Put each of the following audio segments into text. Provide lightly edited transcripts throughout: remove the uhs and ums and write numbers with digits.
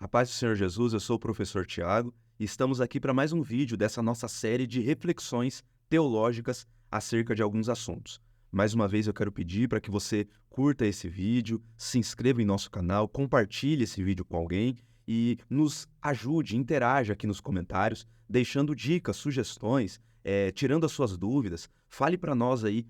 A paz do Senhor Jesus, eu sou o professor Tiago e estamos aqui para mais um vídeo dessa nossa série de reflexões teológicas acerca de alguns assuntos. Mais uma vez eu quero pedir para que você curta esse vídeo, se inscreva em nosso canal, compartilhe esse vídeo com alguém e nos ajude, interaja aqui nos comentários, deixando dicas, sugestões, tirando as suas dúvidas. Fale para nós aí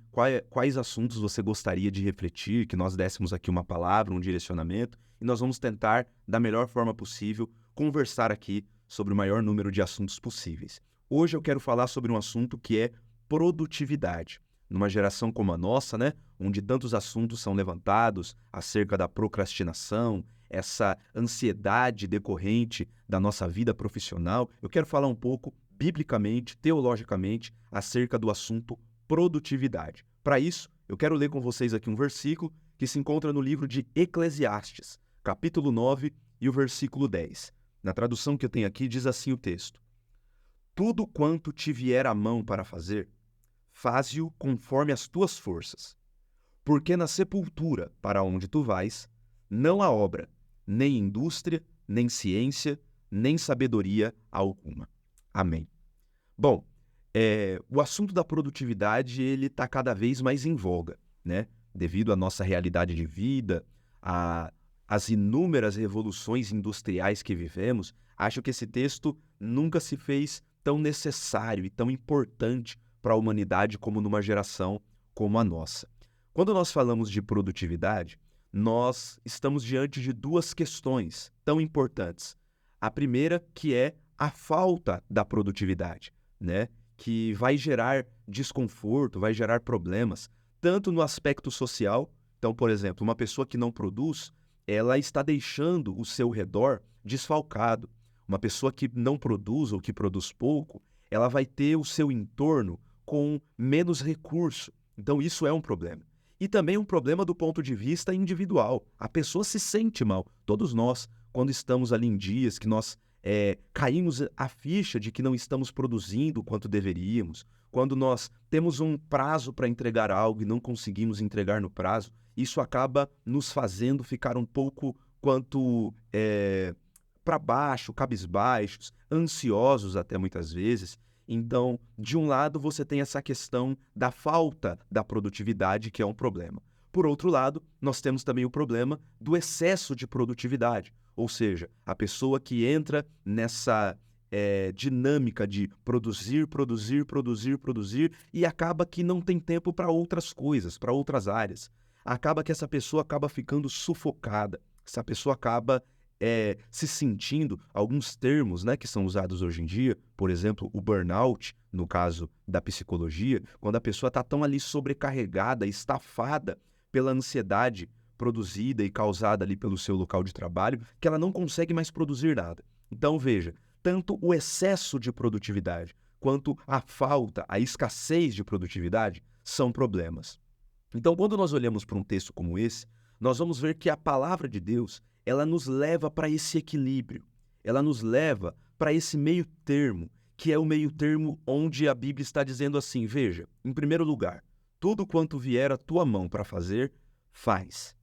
quais assuntos você gostaria de refletir, que nós dessemos aqui uma palavra, um direcionamento, e nós vamos tentar, da melhor forma possível, conversar aqui sobre o maior número de assuntos possíveis. Hoje eu quero falar sobre um assunto que é produtividade. Numa geração como a nossa, né, onde tantos assuntos são levantados acerca da procrastinação, essa ansiedade decorrente da nossa vida profissional, eu quero falar um pouco, biblicamente, teologicamente, acerca do assunto produtividade. Para isso, eu quero ler com vocês aqui um versículo que se encontra no livro de Eclesiastes, capítulo 9 e o versículo 10. Na tradução que eu tenho aqui, diz assim o texto: Tudo quanto te vier à mão para fazer, faze-o conforme as tuas forças. Porque na sepultura para onde tu vais, não há obra, nem indústria, nem ciência, nem sabedoria alguma. Amém. Bom, o assunto da produtividade ele está cada vez mais em voga, né? Devido à nossa realidade de vida, às inúmeras revoluções industriais que vivemos, acho que esse texto nunca se fez tão necessário e tão importante para a humanidade como numa geração como a nossa. Quando nós falamos de produtividade, nós estamos diante de duas questões tão importantes. A primeira, que é a falta da produtividade, né? Que vai gerar desconforto, vai gerar problemas, tanto no aspecto social. Então, por exemplo, uma pessoa que não produz, ela está deixando o seu redor desfalcado. Uma pessoa que não produz ou que produz pouco, ela vai ter o seu entorno com menos recurso. Então, isso é um problema. E também um problema do ponto de vista individual. A pessoa se sente mal. Todos nós, quando estamos ali em dias que nós caímos a ficha de que não estamos produzindo o quanto deveríamos, quando nós temos um prazo para entregar algo e não conseguimos entregar no prazo, isso acaba nos fazendo ficar um pouco para baixo, cabisbaixos, ansiosos até muitas vezes. Então, de um lado, você tem essa questão da falta da produtividade, que é um problema. Por outro lado, nós temos também o problema do excesso de produtividade, ou seja, a pessoa que entra nessa dinâmica de produzir, produzir, produzir, produzir e acaba que não tem tempo para outras coisas, para outras áreas. Acaba que essa pessoa acaba ficando sufocada, essa pessoa acaba se sentindo, alguns termos, né, que são usados hoje em dia, por exemplo, o burnout, no caso da psicologia, quando a pessoa está tão ali sobrecarregada, estafada pela ansiedade produzida e causada ali pelo seu local de trabalho, que ela não consegue mais produzir nada. Então, veja, tanto o excesso de produtividade quanto a falta, a escassez de produtividade são problemas. Então, quando nós olhamos para um texto como esse, nós vamos ver que a palavra de Deus, ela nos leva para esse equilíbrio, ela nos leva para esse meio termo, que é o meio termo onde a Bíblia está dizendo assim, veja, em primeiro lugar, tudo quanto vier à tua mão para fazer, faz.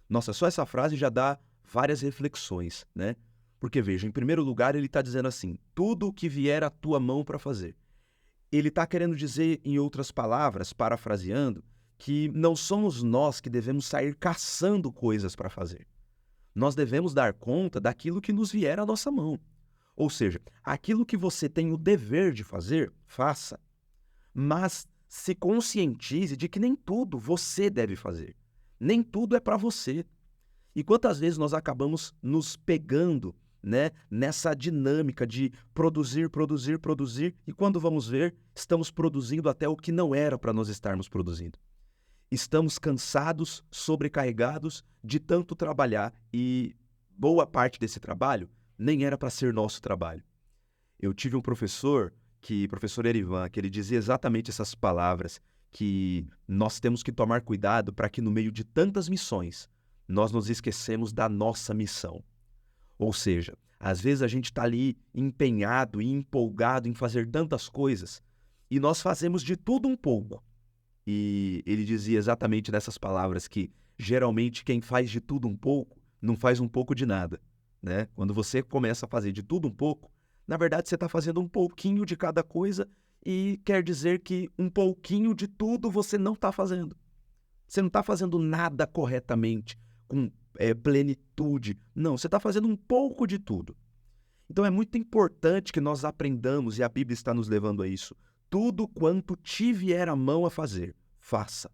Nossa, só essa frase já dá várias reflexões, né? Porque veja, em primeiro lugar ele está dizendo assim, tudo o que vier à tua mão para fazer. Ele está querendo dizer, em outras palavras, parafraseando, que não somos nós que devemos sair caçando coisas para fazer. Nós devemos dar conta daquilo que nos vier à nossa mão. Ou seja, aquilo que você tem o dever de fazer, faça. Mas se conscientize de que nem tudo você deve fazer. Nem tudo é para você. E quantas vezes nós acabamos nos pegando, né, nessa dinâmica de produzir, produzir, produzir, e quando vamos ver, estamos produzindo até o que não era para nós estarmos produzindo. Estamos cansados, sobrecarregados de tanto trabalhar e boa parte desse trabalho nem era para ser nosso trabalho. Eu tive um professor, professor Erivan, que ele dizia exatamente essas palavras, que nós temos que tomar cuidado para que no meio de tantas missões, nós nos esquecemos da nossa missão. Ou seja, às vezes a gente está ali empenhado e empolgado em fazer tantas coisas e nós fazemos de tudo um pouco. E ele dizia exatamente nessas palavras que geralmente quem faz de tudo um pouco não faz um pouco de nada. né? Quando você começa a fazer de tudo um pouco, na verdade você está fazendo um pouquinho de cada coisa e quer dizer que um pouquinho de tudo você não está fazendo. Você não está fazendo nada corretamente, com plenitude. Não, você está fazendo um pouco de tudo. Então é muito importante que nós aprendamos, e a Bíblia está nos levando a isso. Tudo quanto te vier a mão a fazer, faça.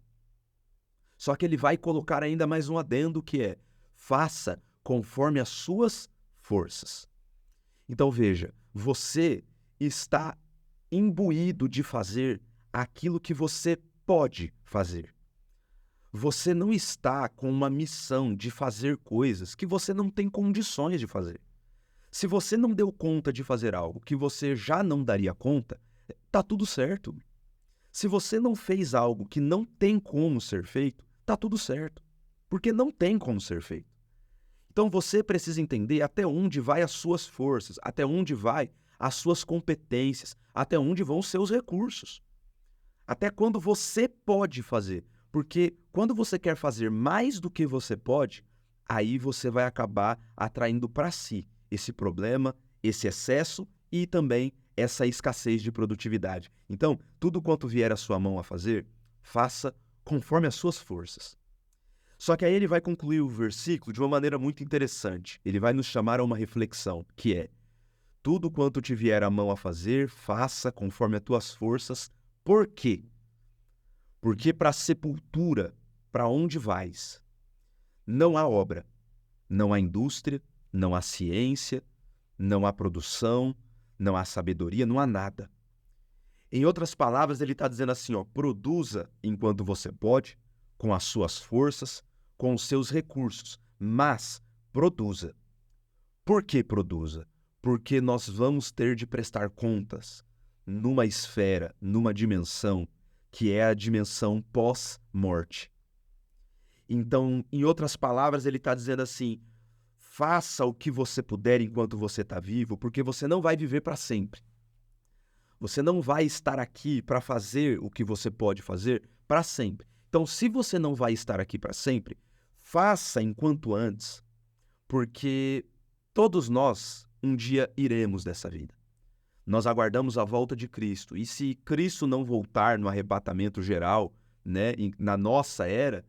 Só que ele vai colocar ainda mais um adendo que é: faça conforme as suas forças. Então veja, você está imbuído de fazer aquilo que você pode fazer. Você não está com uma missão de fazer coisas que você não tem condições de fazer. Se você não deu conta de fazer algo que você já não daria conta, tá tudo certo. Se você não fez algo que não tem como ser feito, tá tudo certo. Porque não tem como ser feito. Então você precisa entender até onde vai as suas forças, até onde vai as suas competências, até onde vão os seus recursos. Até quando você pode fazer. Porque quando você quer fazer mais do que você pode, aí você vai acabar atraindo para si esse problema, esse excesso e também essa escassez de produtividade. Então, tudo quanto vier à sua mão a fazer, faça conforme as suas forças. Só que aí ele vai concluir o versículo de uma maneira muito interessante. Ele vai nos chamar a uma reflexão, que é: tudo quanto te vier à mão a fazer, faça conforme as tuas forças. Por quê? Porque para a sepultura, para onde vais, não há obra, não há indústria, não há ciência, não há produção, não há sabedoria, não há nada. Em outras palavras, ele está dizendo assim, ó: produza enquanto você pode, com as suas forças, com os seus recursos, mas produza. Por que produza? Porque nós vamos ter de prestar contas numa esfera, numa dimensão, que é a dimensão pós-morte. Então, em outras palavras, ele está dizendo assim: faça o que você puder enquanto você está vivo, porque você não vai viver para sempre. Você não vai estar aqui para fazer o que você pode fazer para sempre. Então, se você não vai estar aqui para sempre, faça enquanto antes, porque todos nós um dia iremos dessa vida. Nós aguardamos a volta de Cristo. E se Cristo não voltar no arrebatamento geral, né, na nossa era,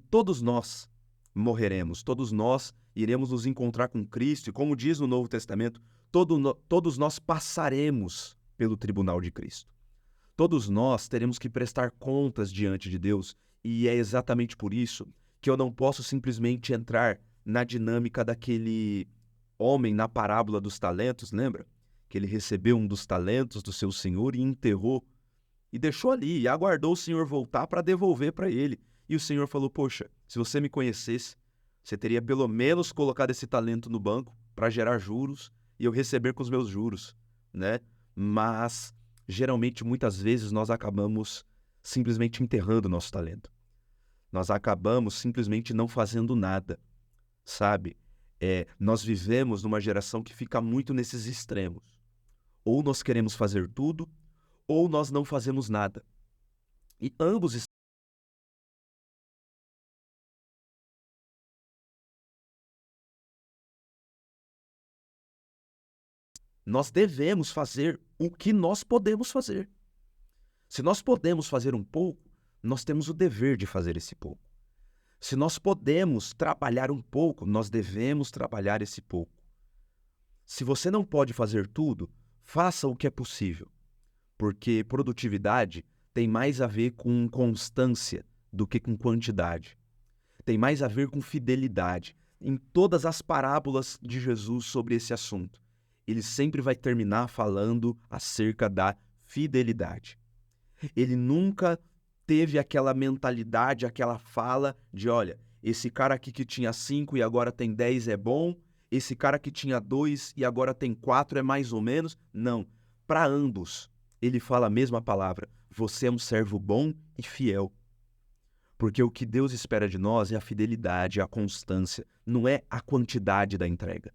todos nós morreremos, todos nós iremos nos encontrar com Cristo. E como diz no Novo Testamento, todos nós passaremos pelo tribunal de Cristo. Todos nós teremos que prestar contas diante de Deus. E é exatamente por isso que eu não posso simplesmente entrar na dinâmica daquele homem na parábola dos talentos, lembra? Que ele recebeu um dos talentos do seu senhor e enterrou, e deixou ali, e aguardou o senhor voltar para devolver para ele. E o senhor falou: poxa, se você me conhecesse, você teria pelo menos colocado esse talento no banco para gerar juros e eu receber com os meus juros, né? Mas, geralmente, muitas vezes, nós acabamos simplesmente enterrando o nosso talento. Nós acabamos simplesmente não fazendo nada, sabe? Nós vivemos numa geração que fica muito nesses extremos. Ou nós queremos fazer tudo, ou nós não fazemos nada. E ambos nós devemos fazer o que nós podemos fazer. Se nós podemos fazer um pouco, nós temos o dever de fazer esse pouco. Se nós podemos trabalhar um pouco, nós devemos trabalhar esse pouco. Se você não pode fazer tudo, faça o que é possível, porque produtividade tem mais a ver com constância do que com quantidade. Tem mais a ver com fidelidade. Em todas as parábolas de Jesus sobre esse assunto, ele sempre vai terminar falando acerca da fidelidade. Ele nunca teve aquela mentalidade, aquela fala de: olha, esse cara aqui que tinha 5 e agora tem 10 é bom, esse cara que tinha 2 e agora tem 4 é mais ou menos. Não. Para ambos, ele fala a mesma palavra: você é um servo bom e fiel. Porque o que Deus espera de nós é a fidelidade, a constância, não é a quantidade da entrega.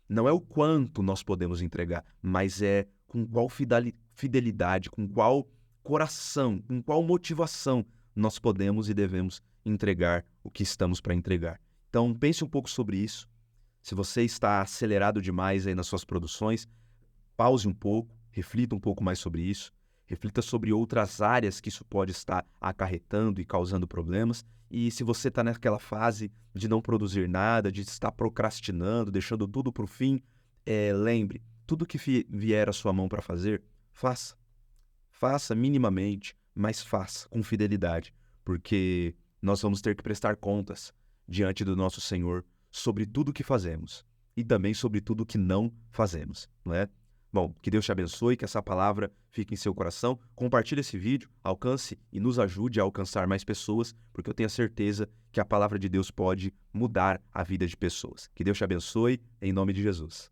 Não é o quanto nós podemos entregar, mas é com qual fidelidade, com qual coração, com qual motivação nós podemos e devemos entregar o que estamos para entregar. Então, pense um pouco sobre isso. Se você está acelerado demais aí nas suas produções, pause um pouco, reflita um pouco mais sobre isso, reflita sobre outras áreas que isso pode estar acarretando e causando problemas. E se você está naquela fase de não produzir nada, de estar procrastinando, deixando tudo para o fim, lembre, tudo que vier à sua mão para fazer, faça. Faça minimamente, mas faça com fidelidade, porque nós vamos ter que prestar contas diante do nosso Senhor sobre tudo o que fazemos e também sobre tudo o que não fazemos, não é? Bom, que Deus te abençoe, que essa palavra fique em seu coração. Compartilhe esse vídeo, alcance e nos ajude a alcançar mais pessoas, porque eu tenho a certeza que a palavra de Deus pode mudar a vida de pessoas. Que Deus te abençoe, em nome de Jesus.